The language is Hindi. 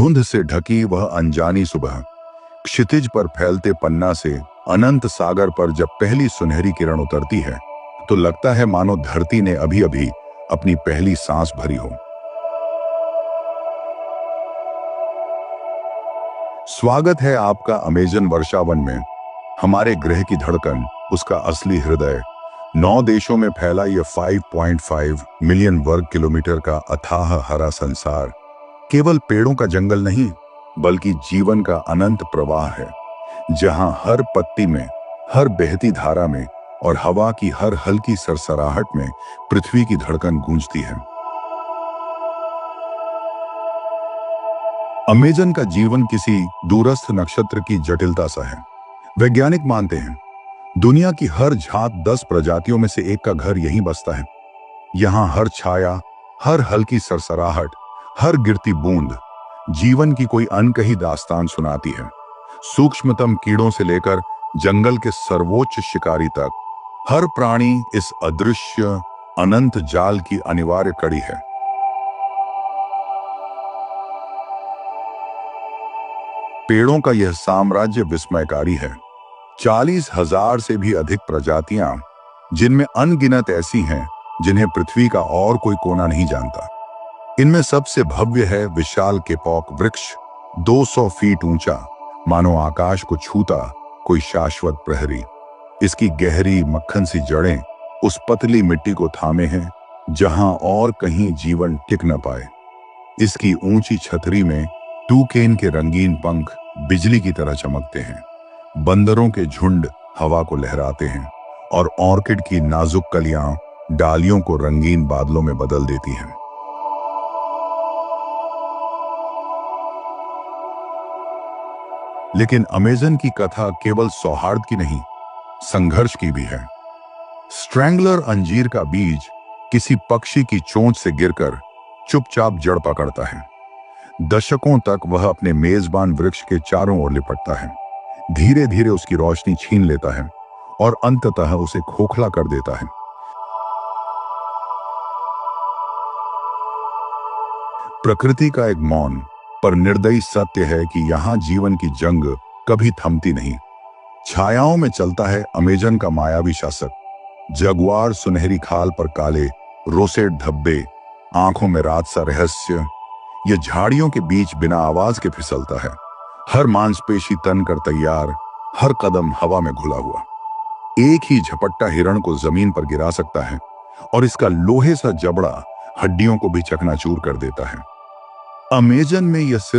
धुंध से ढकी वह अनजानी सुबह, क्षितिज पर फैलते पन्ना से अनंत सागर पर जब पहली सुनहरी किरण उतरती है तो लगता है मानो धरती ने अभी अभी अपनी पहली सांस भरी हो। स्वागत है आपका अमेजन वर्षावन में। हमारे ग्रह की धड़कन, उसका असली हृदय, 9 देशों में फैला यह 5.5 मिलियन वर्ग किलोमीटर का अथाह हरा संसार केवल पेड़ों का जंगल नहीं बल्कि जीवन का अनंत प्रवाह है, जहां हर पत्ती में, हर बहती धारा में और हवा की हर हल्की सरसराहट में पृथ्वी की धड़कन गूंजती है। अमेजन का जीवन किसी दूरस्थ नक्षत्र की जटिलता सा है। वैज्ञानिक मानते हैं दुनिया की हर झांक 10 प्रजातियों में से एक का घर यहीं बसता है। यहां हर छाया, हर हल्की सरसराहट, हर गिरती बूंद जीवन की कोई अनकही दास्तान सुनाती है। सूक्ष्मतम कीड़ों से लेकर जंगल के सर्वोच्च शिकारी तक हर प्राणी इस अदृश्य अनंत जाल की अनिवार्य कड़ी है। पेड़ों का यह साम्राज्य विस्मयकारी है। 40,000 से भी अधिक प्रजातियां, जिनमें अनगिनत ऐसी हैं जिन्हें पृथ्वी का और कोई कोना नहीं जानता। इनमें सबसे भव्य है विशाल केपॉक वृक्ष, 200 फीट ऊंचा, मानो आकाश को छूता कोई शाश्वत प्रहरी। इसकी गहरी मक्खन सी जड़ें उस पतली मिट्टी को थामे हैं जहां और कहीं जीवन टिक न पाए। इसकी ऊंची छतरी में टूकेन के रंगीन पंख बिजली की तरह चमकते हैं। बंदरों के झुंड हवा को लहराते हैं और ऑर्किड की नाजुक कलियां डालियों को रंगीन बादलों में बदल देती हैं। लेकिन अमेजन की कथा केवल सौहार्द की नहीं, संघर्ष की भी है। स्ट्रैंगलर अंजीर का बीज किसी पक्षी की चोंच से गिरकर चुपचाप जड़ पकड़ता है। दशकों तक वह अपने मेजबान वृक्ष के चारों ओर लिपटता है, धीरे धीरे उसकी रोशनी छीन लेता है और अंततः उसे खोखला कर देता है। प्रकृति का एक मौन पर निर्दयी सत्य है कि यहां जीवन की जंग कभी थमती नहीं। छायाओं में चलता है अमेजन का मायावी शासक। जगुआर सुनहरी खाल पर काले रोसेट धब्बे, आंखों में रात सा रहस्य। यह झाड़ियों के बीच बिना आवाज के फिसलता है, हर मांसपेशी तन कर तैयार, हर कदम हवा में घुला हुआ। एक ही झपट्टा हिरण को जमीन पर गिरा सकता है और इसका लोहे सा जबड़ा हड्डियों को भी चकनाचूर कर देता है। अमेजन में यह सिर्फ